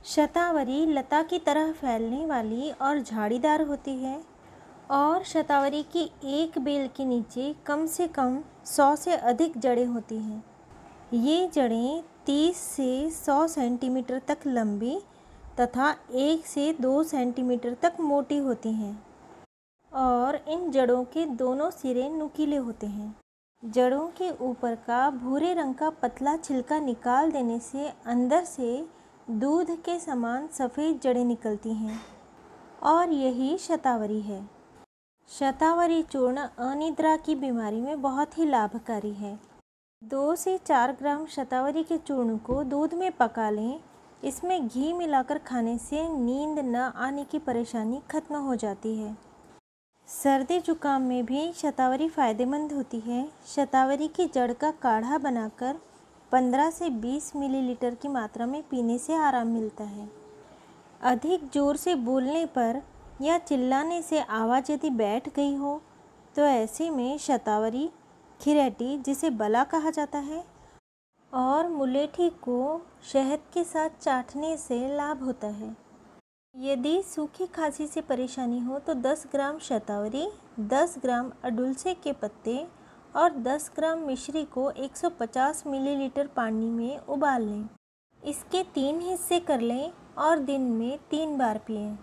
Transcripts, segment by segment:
शतावरी लता की तरह फैलने वाली और झाड़ीदार होती है और शतावरी की एक बेल के नीचे कम से कम 100 से अधिक जड़ें होती हैं। ये जड़ें 30 से 100 सेंटीमीटर तक लंबी तथा 1 से 2 सेंटीमीटर तक मोटी होती हैं और इन जड़ों के दोनों सिरे नुकीले होते हैं। जड़ों के ऊपर का भूरे रंग का पतला छिलका निकाल देने से अंदर से दूध के समान सफ़ेद जड़ें निकलती हैं और यही शतावरी है। शतावरी चूर्ण अनिद्रा की बीमारी में बहुत ही लाभकारी है। 2 से 4 ग्राम शतावरी के चूर्ण को दूध में पका लें। इसमें घी मिलाकर खाने से नींद न आने की परेशानी खत्म हो जाती है। सर्दी जुकाम में भी शतावरी फ़ायदेमंद होती है। शतावरी की जड़ का काढ़ा बनाकर 15 से 20 मिलीलीटर की मात्रा में पीने से आराम मिलता है। अधिक ज़ोर से बोलने पर या चिल्लाने से आवाज़ यदि बैठ गई हो तो ऐसे में शतावरी, खिरैटी जिसे बला कहा जाता है, और मुलेठी को शहद के साथ चाटने से लाभ होता है। यदि सूखी खांसी से परेशानी हो तो 10 ग्राम शतावरी, 10 ग्राम अडुलसे के पत्ते और 10 ग्राम मिश्री को 150 मिलीलीटर पानी में उबाल लें। इसके 3 हिस्से कर लें और दिन में 3 बार पिएं।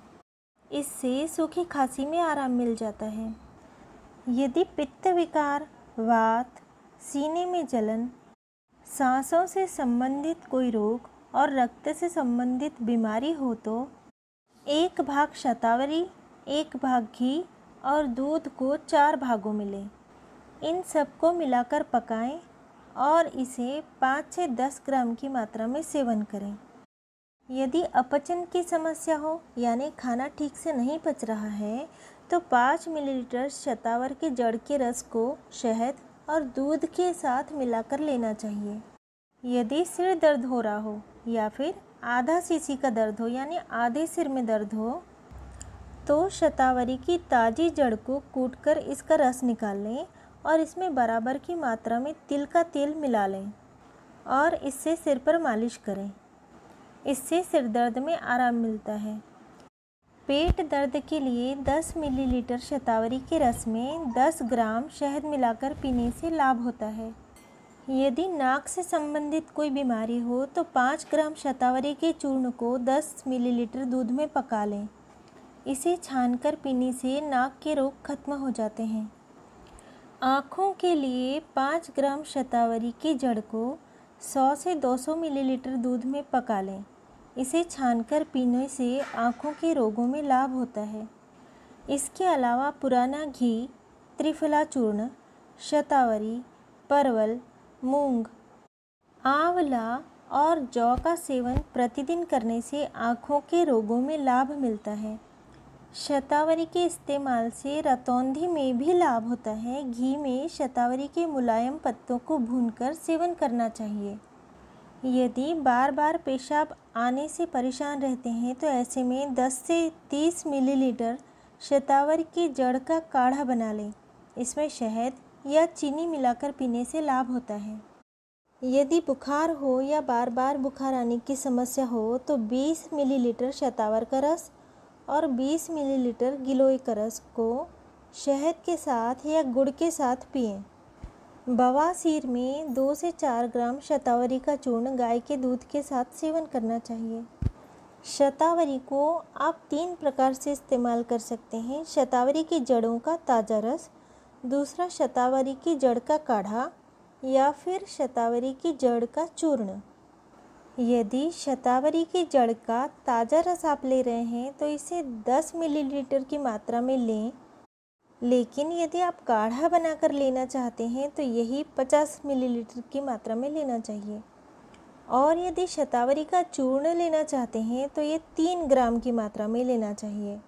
इससे सूखी खांसी में आराम मिल जाता है। यदि पित्त विकार, वात, सीने में जलन, सांसों से संबंधित कोई रोग और रक्त से संबंधित बीमारी हो तो 1 भाग शतावरी, 1 भाग घी और दूध को 4 भागों में लें। इन सबको मिलाकर पकाएं और इसे 5 से 10 ग्राम की मात्रा में सेवन करें। यदि अपचन की समस्या हो यानी खाना ठीक से नहीं पच रहा है तो 5 मिलीलीटर शतावर के जड़ के रस को शहद और दूध के साथ मिलाकर लेना चाहिए। यदि सिर दर्द हो रहा हो या फिर आधा सीसी का दर्द हो यानी आधे सिर में दर्द हो तो शतावरी की ताज़ी जड़ को कूटकर इसका रस निकाल लें और इसमें बराबर की मात्रा में तिल का तेल मिला लें और इससे सिर पर मालिश करें। इससे सिर दर्द में आराम मिलता है। पेट दर्द के लिए 10 मिलीलीटर शतावरी के रस में 10 ग्राम शहद मिलाकर पीने से लाभ होता है। यदि नाक से संबंधित कोई बीमारी हो तो 5 ग्राम शतावरी के चूर्ण को 10 मिलीलीटर दूध में पका लें। इसे छानकर पीने से नाक के रोग खत्म हो जाते हैं। आँखों के लिए 5 ग्राम शतावरी की जड़ को 100 से 200 मिलीलीटर दूध में पका लें। इसे छानकर पीने से आँखों के रोगों में लाभ होता है। इसके अलावा पुराना घी, त्रिफला चूर्ण, शतावरी, परवल, मूंग, आंवला और जौ का सेवन प्रतिदिन करने से आँखों के रोगों में लाभ मिलता है। शतावरी के इस्तेमाल से रतौंधी में भी लाभ होता है। घी में शतावरी के मुलायम पत्तों को भूनकर सेवन करना चाहिए। यदि बार बार पेशाब आने से परेशान रहते हैं तो ऐसे में 10 से 30 मिलीलीटर शतावरी की जड़ का काढ़ा बना लें। इसमें शहद या चीनी मिलाकर पीने से लाभ होता है। यदि बुखार हो या बार बार बुखार आने की समस्या हो तो 20 मिलीलीटर शतावर का रस और 20 मिलीलीटर गिलोय का रस को शहद के साथ या गुड़ के साथ पिएं। बवासीर में 2 से 4 ग्राम शतावरी का चूर्ण गाय के दूध के साथ सेवन करना चाहिए। शतावरी को आप 3 प्रकार से इस्तेमाल कर सकते हैं। शतावरी की जड़ों का ताज़ा रस, दूसरा शतावरी की जड़ का काढ़ा या फिर शतावरी की जड़ का चूर्ण। यदि शतावरी की जड़ का ताज़ा रस आप ले रहे हैं तो इसे 10 मिलीलीटर की मात्रा में लें, लेकिन यदि आप काढ़ा बनाकर लेना चाहते हैं तो यही 50 मिलीलीटर की मात्रा में लेना चाहिए। और यदि शतावरी का चूर्ण लेना चाहते हैं तो ये 3 ग्राम की मात्रा में लेना चाहिए।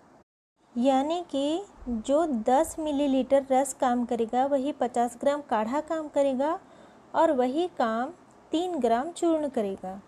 यानी कि जो 10 मिलीलीटर रस काम करेगा वही 50 ग्राम काढ़ा काम करेगा और वही काम 3 ग्राम चूर्ण करेगा।